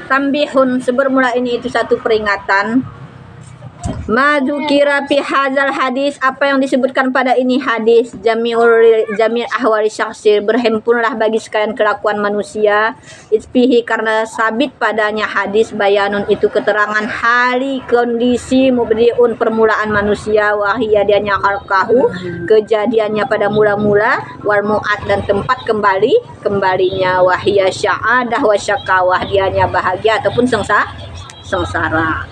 Tambihun, sebermula ini itu satu peringatan. Madzukira fi hadzal hadis, apa yang disebutkan pada ini hadis, jami' ahwali syakhsi, berhimpunlah bagi sekalian kelakuan manusia, isfihi, karena sabit padanya hadis, bayanun itu keterangan hali kondisi mubdiun permulaan manusia, wahiyya dianya khalqahu, kejadiannya pada mula-mula, wal mu'ad dan tempat kembalinya, wahiyya sya'adah wa syakawah, dianya bahagia ataupun sengsara.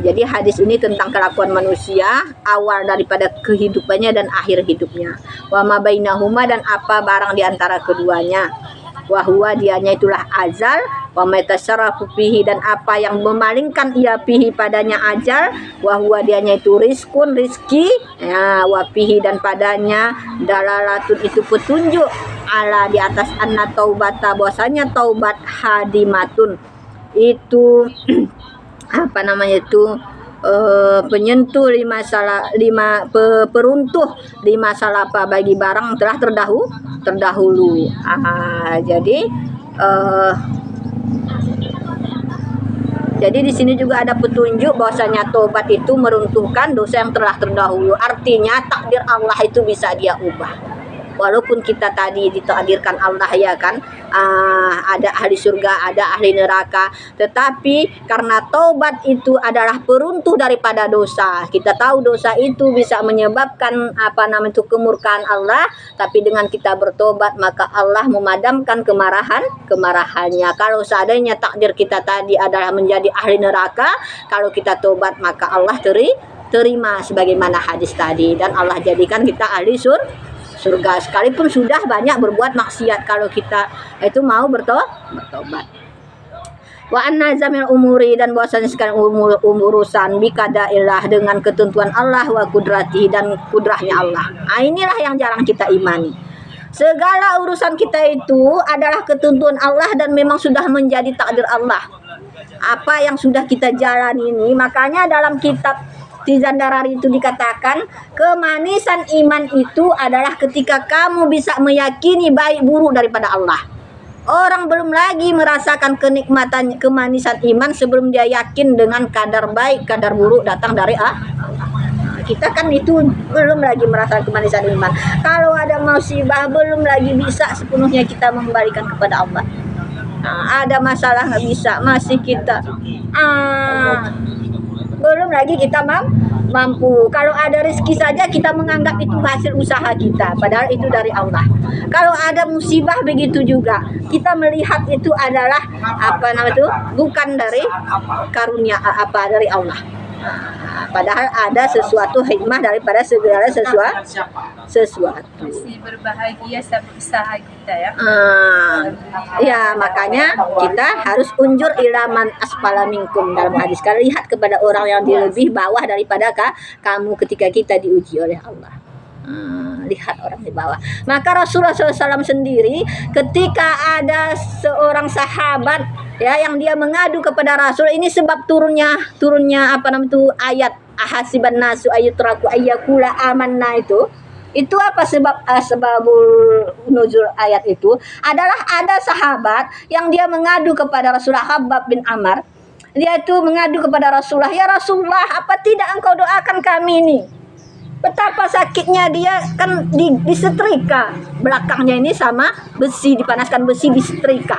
Jadi hadis ini tentang kelakuan manusia, awal daripada kehidupannya dan akhir hidupnya. Wa ma bainahuma, dan apa barang di antara keduanya. Wa huwa, dianya itulah azal, wa ma tasarrafu fihi, dan apa yang memalingkan ia fihi padanya ajal, wa huwa, dianya itu rizkun, rizki, ya, wa fihi, dan padanya dalalatun, itu petunjuk, ala, di atas anna taubata, bahwasanya taubat hadimatun itu apa namanya itu penyentuh peruntuh lima salapa, bagi barang telah terdahulu. Jadi di sini juga ada petunjuk bahwasanya tobat itu meruntuhkan dosa yang telah terdahulu. Artinya takdir Allah itu bisa dia ubah. Walaupun kita tadi ditakdirkan Allah, ya kan, ada ahli surga, ada ahli neraka, tetapi karena taubat itu adalah peruntuh daripada dosa. Kita tahu dosa itu bisa menyebabkan kemurkaan Allah, tapi dengan kita bertobat maka Allah memadamkan kemarahannya. Kalau seandainya takdir kita tadi adalah menjadi ahli neraka, kalau kita tobat maka Allah terima sebagaimana hadis tadi, dan Allah jadikan kita ahli surga sekalipun sudah banyak berbuat maksiat, kalau kita itu mau bertobat. Wa anna zamil umuri, dan bahwasanya sekarang urusan bikadaillah, dengan ketentuan Allah, wa kudrati, dan kudrahnya Allah. Inilah yang jarang kita imani. Segala urusan kita itu adalah ketentuan Allah dan memang sudah menjadi takdir Allah. Apa yang sudah kita jalani ini, makanya dalam kitab Tizan Darari itu dikatakan kemanisan iman itu adalah ketika kamu bisa meyakini baik buruk daripada Allah. Orang belum lagi merasakan kenikmatan kemanisan iman sebelum dia yakin dengan kadar baik kadar buruk datang dari Allah. Kita kan itu belum lagi merasakan kemanisan iman. Kalau ada musibah belum lagi bisa sepenuhnya kita mengembalikan kepada Allah. Ada masalah nggak bisa, masih kita belum lagi kita mampu. Kalau ada rezeki saja kita menganggap itu hasil usaha kita, padahal itu dari Allah. Kalau ada musibah begitu juga, kita melihat itu adalah bukan dari karunia dari Allah. Padahal ada sesuatu hikmah daripada segala sesuatu. Masih berbahagia sama usaha kita, ya. Ya, makanya kita harus unjur ilaman asfala minkum, dalam hadis. Kalau lihat kepada orang yang di lebih bawah daripada kamu ketika kita diuji oleh Allah. Lihat orang di bawah. Maka Rasulullah SAW sendiri ketika ada seorang sahabat, ya, yang dia mengadu kepada Rasul, ini sebab turunnya ayat ahasiban nasu ayyutraku ayyakula amanna itu apa sebabul nuzul ayat itu adalah ada sahabat yang dia mengadu kepada Rasulullah, Khabbab bin Amr. Dia itu mengadu kepada Rasulullah, ya Rasulullah, apa tidak engkau doakan kami ini? Betapa sakitnya dia, kan disetrika belakangnya ini sama besi, dipanaskan besi, disetrika.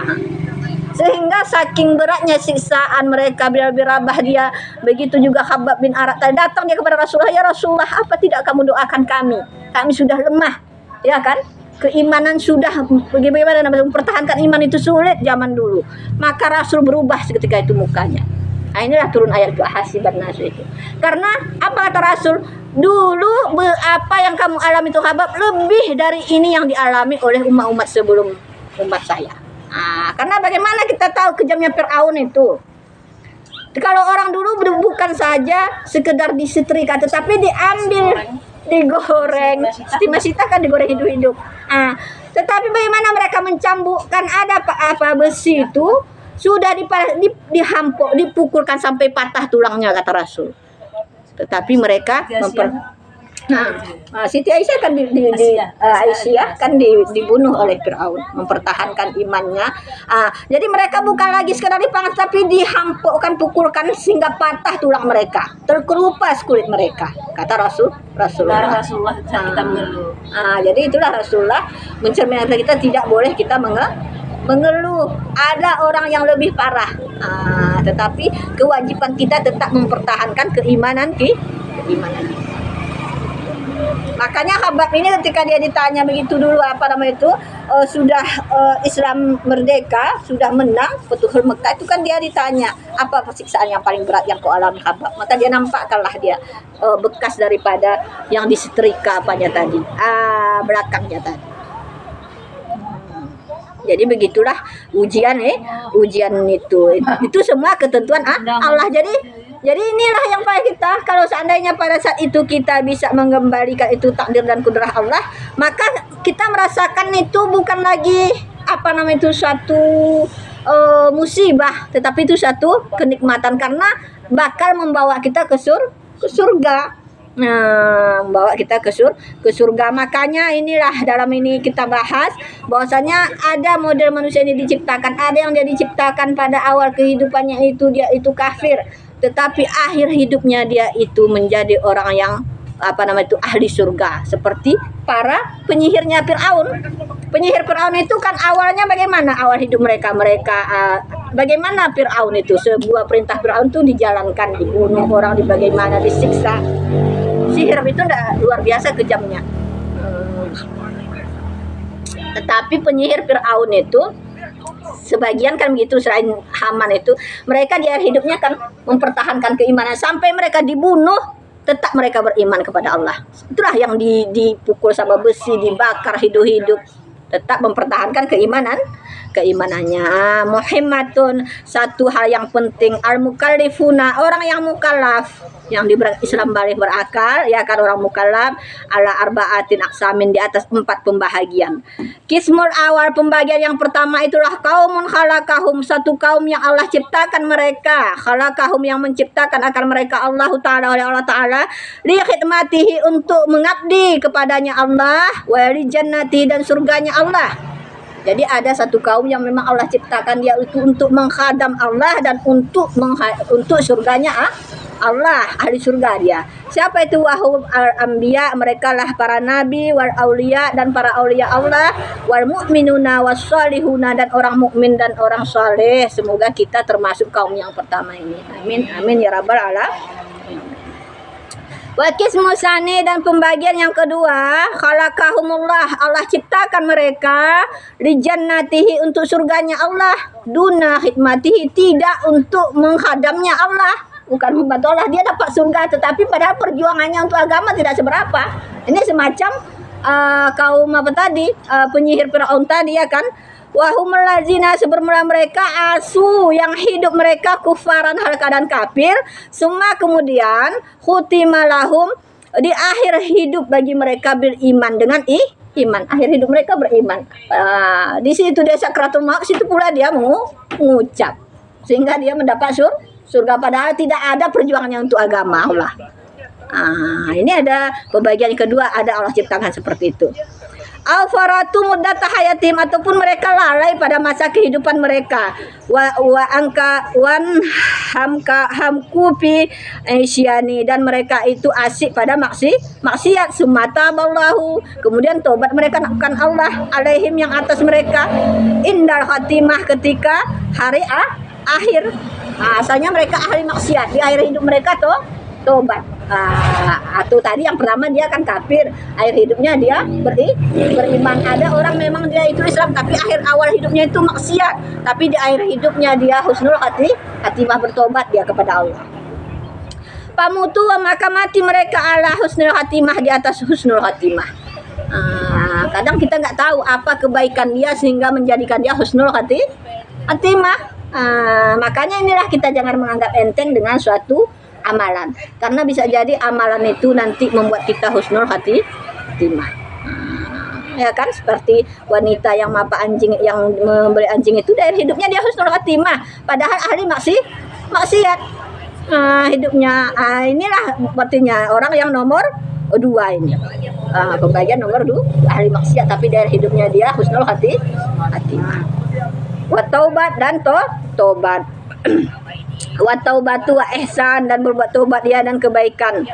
Sehingga saking beratnya siksaan mereka, birabah dia, begitu juga Khabbab bin Arat datang dia kepada Rasulullah, ya Rasulullah, apa tidak kamu doakan kami? Kami sudah lemah, ya kan? Keimanan sudah bagaimana mempertahankan iman itu sulit zaman dulu. Maka Rasul berubah seketika itu mukanya. Inilah turun ayat hasiban nasu itu. Karena apa kata Rasul? Dulu apa yang kamu alami itu Khabbab lebih dari ini yang dialami oleh umat-umat sebelum umat saya. Karena bagaimana kita tahu kejamnya Fir'aun itu. Kalau orang dulu bukan saja sekedar disetrika, tetapi diambil, digoreng. Masita kan digoreng hidup-hidup. Tetapi bagaimana mereka mencambukkan ada apa besi itu sudah dihampok, dipukulkan sampai patah tulangnya kata Rasul. Tetapi mereka Siti Aisyah kan Aisyah kan dibunuh oleh Firaun, mempertahankan imannya. Jadi mereka bukan lagi sekadar dipangkas, tapi dihampukkan, pukulkan sehingga patah tulang mereka, terkelupas kulit mereka. Kata Rasulullah. Kita mengeluh. Jadi itulah Rasulullah mencerminkan kita tidak boleh kita mengeluh. Ada orang yang lebih parah, tetapi kewajiban kita tetap mempertahankan keimanan kita. Makanya Habab ini ketika dia ditanya begitu dulu sudah Islam merdeka, sudah menang Futuhul Mekah, itu kan dia ditanya apa siksaan yang paling berat yang kau alami Habab. Maka dia nampakkanlah dia bekas daripada yang disetrika belakangnya tadi. Jadi begitulah ujian itu semua ketentuan Allah. Jadi inilah yang paling kita, kalau seandainya pada saat itu kita bisa mengembalikan itu takdir dan kudrah Allah, maka kita merasakan itu bukan lagi suatu musibah, tetapi itu satu kenikmatan karena bakal membawa kita ke surga. Membawa kita ke surga. Makanya inilah dalam ini kita bahas bahwasanya ada model manusia ini diciptakan, ada yang dia diciptakan pada awal kehidupannya dia itu kafir, tetapi akhir hidupnya dia itu menjadi orang yang ahli surga, seperti para penyihirnya Firaun. Penyihir Firaun itu kan awalnya bagaimana awal hidup mereka bagaimana Firaun itu, sebuah perintah Firaun itu dijalankan, dibunuh orang, bagaimana disiksa. Sihir itu luar biasa kejamnya. Tetapi penyihir Firaun itu sebagian kan begitu, selain Haman itu, mereka di akhir hidupnya kan mempertahankan keimanan sampai mereka dibunuh, tetap mereka beriman kepada Allah. Itulah yang dipukul sama besi, dibakar hidup-hidup, tetap mempertahankan keimanannya. Muhammadun, satu hal yang penting, al-mukallifuna, orang yang mukallaf, yang di Islam balik berakal, ya kan, orang mukallaf ala arba'atin aksamin, di atas 4 pembahagian. Kismul awal, pembagian yang pertama itulah kaumun khalaqahum, satu kaum yang Allah ciptakan mereka, khalaqahum yang menciptakan akan mereka Allah Ta'ala oleh Allah Ta'ala, li khidmatihi, untuk mengabdi kepadanya Allah, wa li jannati, dan surganya Allah. Jadi ada satu kaum yang memang Allah ciptakan dia itu untuk menghadam Allah dan untuk surganya Allah, ahli surga dia. Siapa itu? Wahum al-anbiya, mereka lah para nabi, wal auliya, dan para aulia Allah, wal mu'minuna was salihuna, dan orang mukmin dan orang saleh. Semoga kita termasuk kaum yang pertama ini. Amin amin ya rabbal alamin. Wa qismu tsani, dan pembagian yang kedua, khalaqahumullah, Allah ciptakan mereka li jannatihi, untuk surganya Allah, duna khidmatihi, tidak untuk menghadamnya Allah, bukan membantu Allah. Dia dapat surga, tetapi padahal perjuangannya untuk agama tidak seberapa. Ini semacam kaum penyihir Firaun tadi, ya kan. Wahumul lazina, sebermula mereka asu, yang hidup mereka kufaran, hal keadaan kafir. Semua kemudian khutima lahum, di akhir hidup bagi mereka beriman dengan iman. Akhir hidup mereka beriman. Di situ desa Sakratul Maut, situ pula dia mengucap, sehingga dia mendapat surga, padahal tidak ada perjuangannya untuk agama Allah. Ini ada pembagian kedua, ada Allah ciptakan seperti itu. Al-faratu muddata hayatim, ataupun mereka lalai pada masa kehidupan mereka. Wa angka wan hamkupi isyani, dan mereka itu asik pada maksiat. Sumata ballahu, kemudian tobat mereka akan Allah alaihim, yang atas mereka, indal khatimah, ketika hari akhir. Asalnya mereka ahli maksiat, di akhir hidup mereka tobat. Atau tadi yang pertama dia kan kafir, akhir hidupnya dia beriman. Ada orang memang dia itu Islam, tapi awal hidupnya itu maksiat, tapi di akhir hidupnya dia husnul khatimah, bertobat dia kepada Allah. Pamutu, maka mati mereka ala husnul khatimah, di atas husnul khatimah. Kadang kita nggak tahu apa kebaikan dia sehingga menjadikan dia husnul khatimah. Makanya inilah kita jangan menganggap enteng dengan suatu amalan, karena bisa jadi amalan itu nanti membuat kita husnul khatimah. Ya kan, seperti wanita yang membeli anjing itu dari hidupnya dia husnul khatimah, padahal ahli maksiat hidupnya. Inilah artinya orang yang nomor dua ini. Pembagian nomor 2 ahli maksiat tapi dari hidupnya dia husnul khatimah. Wa taubat dan tobat. Wa taubatu wa ihsan dan berbuat taubat dia dan kebaikan.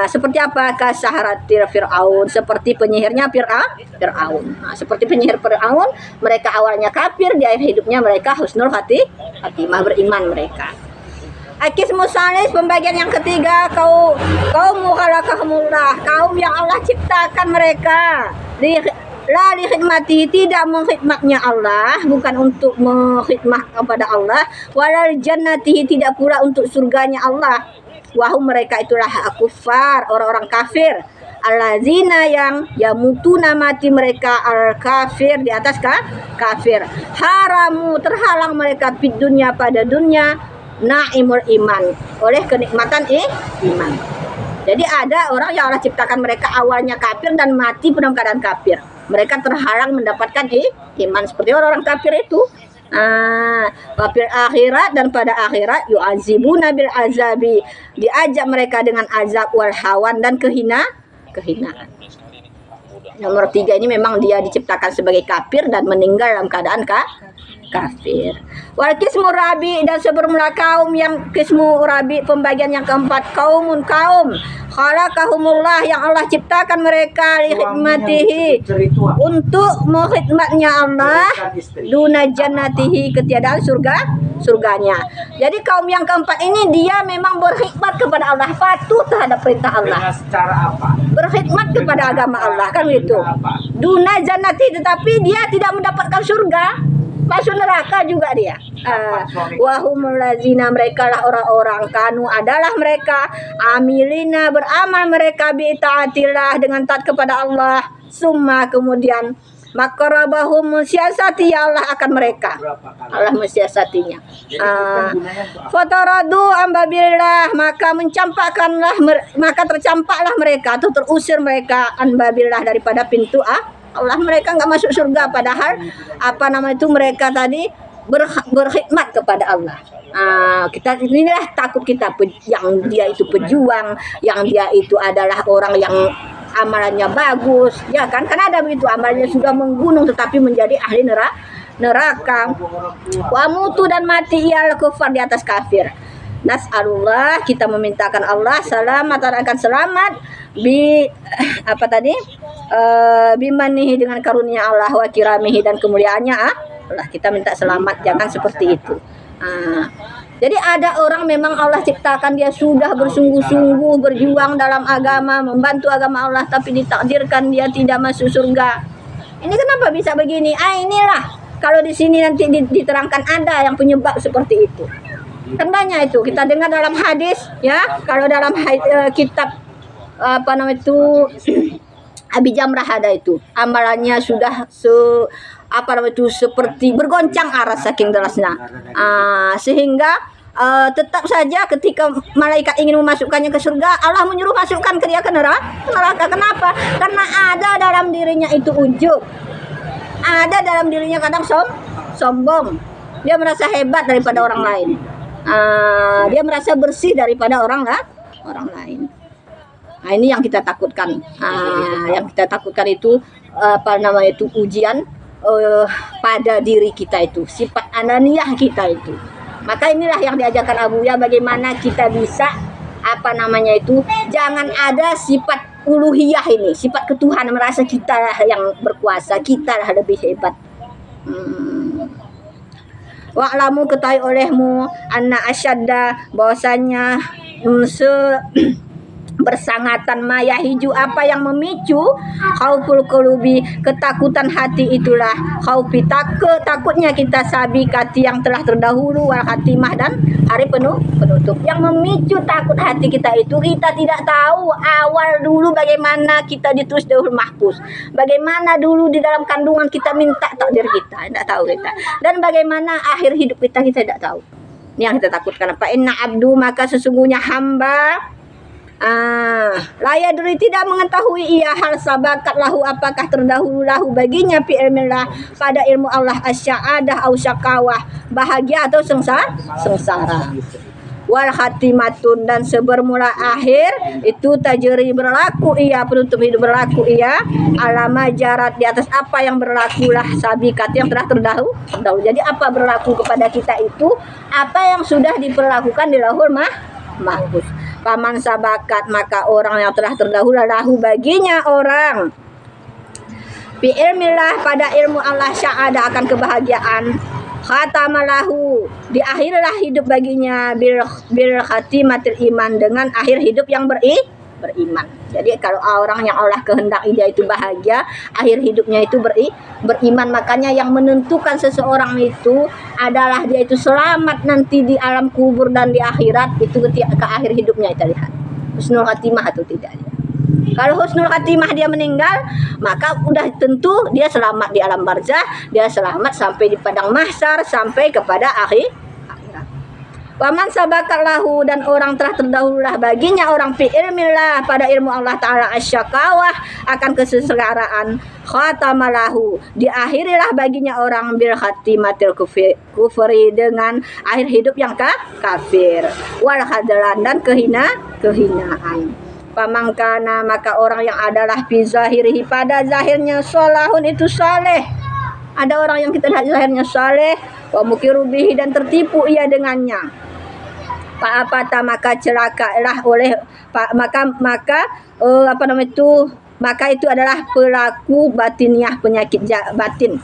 Seperti apa? Kasaharatir Fir'aun, seperti penyihirnya Fir'aun. Seperti penyihir Fir'aun, mereka awalnya kafir, di akhir hidupnya mereka husnul khatimah, beriman mereka. Akis musalis, pembagian yang ketiga, kaum mukhalaqahumullah, kaum yang Allah ciptakan mereka la li khidmatihi, tidak mengkhidmatnya Allah, bukan untuk mengkhidmat kepada Allah, walal jannatihi, tidak pula untuk surganya Allah. Wahum, mereka itulah kufar, orang-orang kafir, allazina yang yamutuna, mati mereka al kafir, di atas kafir, haramu, terhalang mereka fid dunya, pada dunia, naimul iman, oleh kenikmatan iman. Jadi ada orang yang Allah ciptakan mereka awalnya kafir dan mati dalam keadaan kafir. Mereka terhalang mendapatkan iman seperti orang-orang kafir itu. Wafil akhirat, dan pada akhirat yu'azibuna bil azabi, diajak mereka dengan azab wal hawan dan kehinaan. Nomor 3 ini memang dia diciptakan sebagai kafir dan meninggal dalam keadaan kafir. Wal kismu rabi, dan sebelumlah kaum yang kismu rabi, pembagian yang keempat, kaum khalaqahumullah, yang Allah ciptakan mereka li khidmatihi, untuk mengkhidmatnya Allah, duna jannatihi, ketiadaan surganya. Jadi kaum yang keempat ini dia memang berkhidmat kepada Allah, patuh terhadap perintah Allah. Dengan secara apa? Berkhidmat kepada agama Allah, kan gitu. Duna jannati, tetapi dia tidak mendapatkan surga, masuk neraka juga dia. Wahumul lazina, mereka lah orang-orang, kanu adalah mereka, amilina, beramal mereka bi taatillah, dengan taat kepada Allah, summa kemudian makarabahum, mensiasati Allah akan mereka, Allah mensiasatinya. Fataradu ambabillah, maka tercampaklah mereka atau terusir mereka ambabillah, daripada pintu Allah. Mereka nggak masuk surga, padahal mereka tadi berkhidmat kepada Allah. Kita inilah takut kita, yang dia itu pejuang, yang dia itu adalah orang yang amalannya bagus, ya kan? Karena ada begitu, amalnya sudah menggunung tetapi menjadi ahli neraka. Wa mutu, dan mati ia kufar, di atas kafir. Nas'alullah, kita memintakan Allah selamat, akan selamat bimanihi, dengan karunia Allah, wa kiramihi, dan kemuliaannya Allah, kita minta selamat, jangan seperti itu. Jadi ada orang memang Allah ciptakan, dia sudah bersungguh-sungguh berjuang dalam agama, membantu agama Allah, tapi ditakdirkan dia tidak masuk surga. Ini kenapa bisa begini? Inilah kalau di sini nanti diterangkan ada yang penyebab seperti itu. Kan banyak itu kita dengar dalam hadis, ya. Kalau dalam kitab Abi Jamrah ada itu, amalannya sudah seperti bergoncang aras saking derasnya, sehingga tetap saja ketika malaikat ingin memasukkannya ke surga, Allah menyuruh masukkan ke dia ke neraka. Kenapa? Karena ada dalam dirinya itu ujub, ada dalam dirinya kadang sombong, dia merasa hebat daripada orang lain, dia merasa bersih daripada orang lain. Ini yang kita takutkan. Yang kita takutkan itu ujian pada diri kita itu, sifat ananiyah kita itu. Maka inilah yang diajarkan Abuya, bagaimana kita bisa jangan ada sifat uluhiyah ini, sifat ketuhanan, merasa kita lah yang berkuasa, kita lah lebih hebat. Wa'lamu, ketahui olehmu, anna asyadda, bahwasanya bersangatan maya hiju, apa yang memicu khauful qulubi, ketakutan hati, itulah khaufi, takutnya kita sabikati, yang telah terdahulu, wal khatimah, dan hari penutup. Yang memicu takut hati kita itu, kita tidak tahu awal dulu bagaimana kita ditulis Lauhul Mahfuz, bagaimana dulu di dalam kandungan kita minta takdir kita, tidak tahu kita, dan bagaimana akhir hidup kita tidak tahu. Ini yang kita takutkan. Apa? Inna abdu, maka sesungguhnya hamba, layadri, tidak mengetahui ia, hal sabakat lahu, apakah terdahulu lahu baginya, fi ilmillah, pada ilmu Allah, asya'adah au syakawah, bahagia atau sengsara. wal khatimatun dan sebermula akhir itu tajri berlaku ia penutup hidup berlaku ia alama jarat di atas apa yang berlakulah sabikat yang telah terdahulu. Jadi apa berlaku kepada kita itu apa yang sudah diperlakukan di Lauhul Mahfuz. Paman sabakat maka orang yang telah terdahulu lahu baginya orang bi ilmillah pada ilmu Allah sya'ada akan kebahagiaan khatamalahu diakhirilah hidup baginya bil khatimatil iman dengan akhir hidup yang beriman. Jadi kalau orang yang Allah kehendaki dia itu bahagia, akhir hidupnya itu beriman. Makanya yang menentukan seseorang itu adalah dia itu selamat nanti di alam kubur dan di akhirat itu ketika ke akhir hidupnya kita lihat. Husnul khatimah atau tidak dia. Kalau husnul khatimah dia meninggal, maka udah tentu dia selamat di alam barzah, dia selamat sampai di padang mahsyar, sampai kepada akhirat. Waman sabakallahu dan orang telah terdahululah baginya orang fi ilmillah pada ilmu Allah Ta'ala asyakawah akan kesengsaraan khatamalahu diakhirilah baginya orang bil khatimatil kufri dengan akhir hidup yang kafir wal khadlan dan kehinaan. Pamangkana maka orang yang adalah fi zahirihi pada zahirnya solahun itu saleh. Ada orang yang kita lihat zahirnya saleh wa mukirubihi dan tertipu ia dengannya. Apa maka celakalah oleh maka maka itu adalah pelaku batiniah penyakit batin.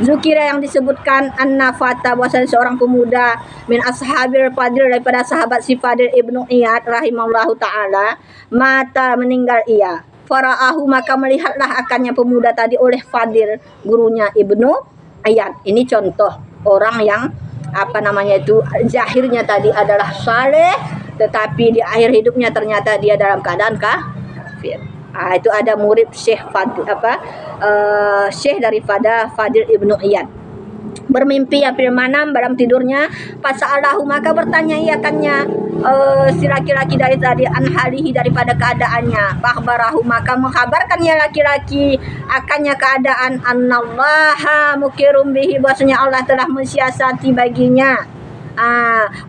Zukira yang disebutkan an-nafata bahwasanya seorang pemuda min ashabil fadil daripada sahabat si Fadil Ibnu Iyad rahimallahu taala mata meninggal ia. Faraahu maka melihatlah akannya pemuda tadi oleh Fadil gurunya Ibnu Iyad. Ini contoh orang yang zahirnya tadi adalah saleh tetapi di akhir hidupnya ternyata dia dalam keadaan kafir. Itu ada murid Syekh Fadil Syekh daripada Fadil Ibnu Iyad bermimpi ya fil manam dalam tidurnya fasa'alahu maka bertanya iakannya si laki-laki dari tadi anhalihi daripada keadaannya fakhbarahu maka mengkabarkannya laki-laki akannya keadaan annallaha mukirum bihi bahwasanya Allah telah mensiasati baginya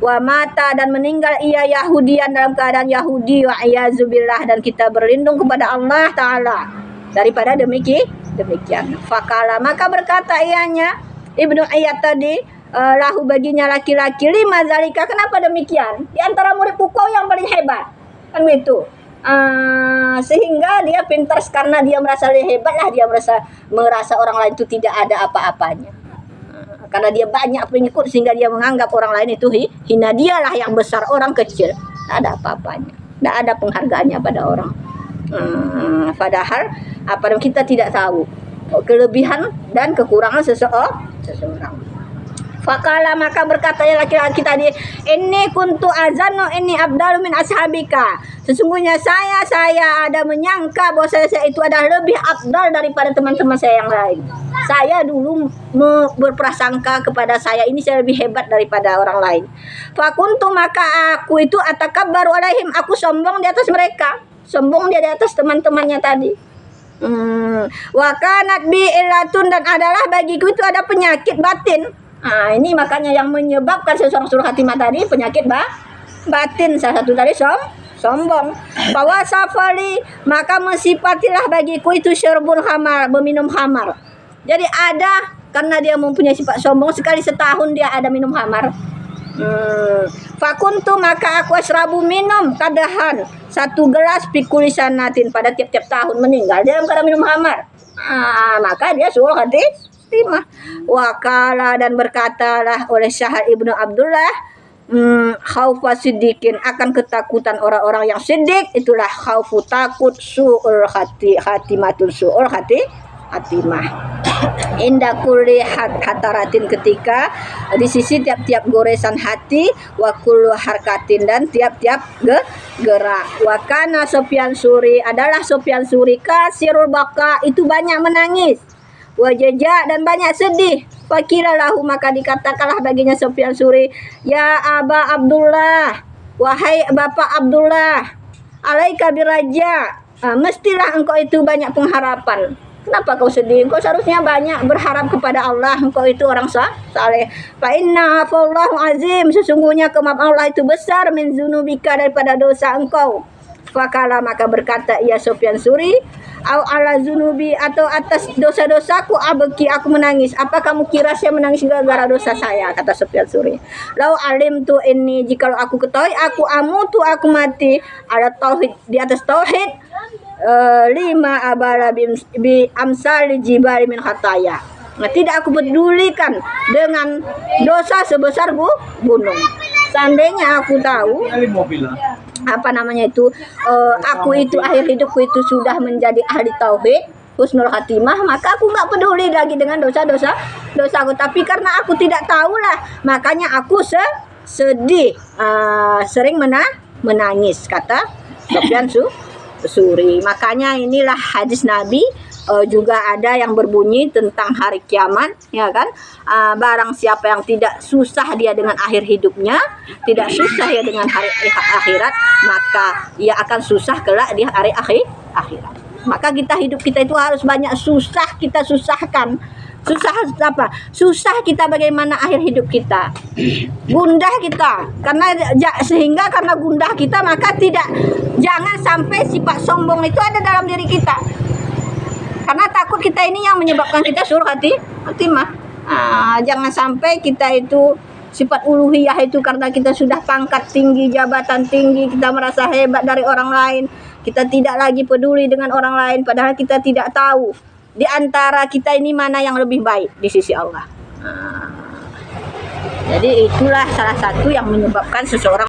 wa mata dan meninggal ia Yahudian dalam keadaan Yahudi wa iyazubillah dan kita berlindung kepada Allah Ta'ala daripada demikian. Fakala maka berkata ianya Ibnu Iyad tadi lahu baginya laki-laki lima zalika kenapa demikian di antara murid pukau yang paling hebat kan gitu. Sehingga dia pintar karena dia merasa hebat lah dia merasa orang lain itu tidak ada apa-apanya. Karena dia banyak pengikut sehingga dia menganggap orang lain itu hina, dialah yang besar, orang kecil. Tak ada apa-apanya. Tak ada penghargaannya pada orang. Padahal kita tidak tahu kelebihan dan kekurangan seseorang. Fakala maka berkata laki-laki tadi, ini kuntu azanu ini abdalu min ashabika. Sesungguhnya saya ada menyangka bahwa saya itu adalah lebih abdal daripada teman-teman saya yang lain. Saya dulu berprasangka kepada saya ini saya lebih hebat daripada orang lain. Fakuntu maka aku itu atakabbaru alaihim, aku sombong di atas mereka. Sombong dia di atas teman-temannya tadi. Wa kanat bi illatun dan adalah bagiku itu ada penyakit batin. Ini makanya yang menyebabkan seseorang suruh khatimah tadi penyakit batin. Salah satu tadi sombong. Bahwa safali maka mensifatilah bagiku itu syurbul khamar, meminum khamar. Jadi ada karena dia mempunyai sifat sombong sekali setahun dia ada minum khamar. Fakuntu maka aku asrabu minum kadahan satu gelas pikulisanatin pada tiap-tiap tahun meninggal dia dalam keadaan minum khamar. Maka dia suruh khatimah. Wakala dan berkatalah oleh Syahal Ibnu Abdullah khaufa siddiqin akan ketakutan orang-orang yang siddiq itulah khaufu takut su'ul khatimatul su'ul khatimah inda kulli hataratin ketika di sisi tiap-tiap goresan hati wa kullu harkatin dan tiap-tiap gerak. Wa kana Sufyan Suri adalah Sufyan Suri kasirul baka itu banyak menangis wajaja dan banyak sedih. Fakira lahu maka dikatakanlah baginya Sufyan Suri ya Aba Abdullah wahai Bapak Abdullah alaika biraja mestilah engkau itu banyak pengharapan Kenapa kau sedih? Kau seharusnya banyak berharap kepada Allah. Engkau itu orang saleh. Fa inna afallahu azim. Sesungguhnya kemaf Allah itu besar min zunubika daripada dosa engkau. Fakala maka berkata ia Sufyan Suri, au ala zunubi atau atas dosa-dosaku abeki aku menangis. Apa kamu kira saya menangis gara-gara dosa saya? Kata Sufyan Suri. Lau alim tu ini jikalau aku ketahui aku amutu aku mati ada tauhid di atas tauhid lima abala bi amsal jibal min khataya. Nah, tidak aku pedulikan dengan dosa sebesar gunung. Seandainya aku tahu apa namanya itu aku itu akhir hidupku itu sudah menjadi ahli tauhid husnul khatimah, maka aku nggak peduli lagi dengan dosaku. Tapi karena aku tidak tahulah, makanya aku sedih, sering menangis, kata Sufyan Suri. Makanya inilah hadis Nabi. Juga ada yang berbunyi tentang hari kiamat, ya kan? Barang siapa yang tidak susah dia dengan akhir hidupnya, tidak susah ya dengan hari akhirat, maka ia akan susah kelak di hari akhirat. Maka hidup kita itu harus banyak susah kita susahkan. Susah apa? Susah kita bagaimana akhir hidup kita. Gundah kita. Sehingga karena gundah kita maka jangan sampai sifat sombong itu ada dalam diri kita. Karena takut kita ini yang menyebabkan kita suruh khatimah. Jangan sampai kita itu sifat uluhiyah itu karena kita sudah pangkat tinggi, jabatan tinggi, kita merasa hebat dari orang lain. Kita tidak lagi peduli dengan orang lain, padahal kita tidak tahu di antara kita ini mana yang lebih baik di sisi Allah. Jadi itulah salah satu yang menyebabkan seseorang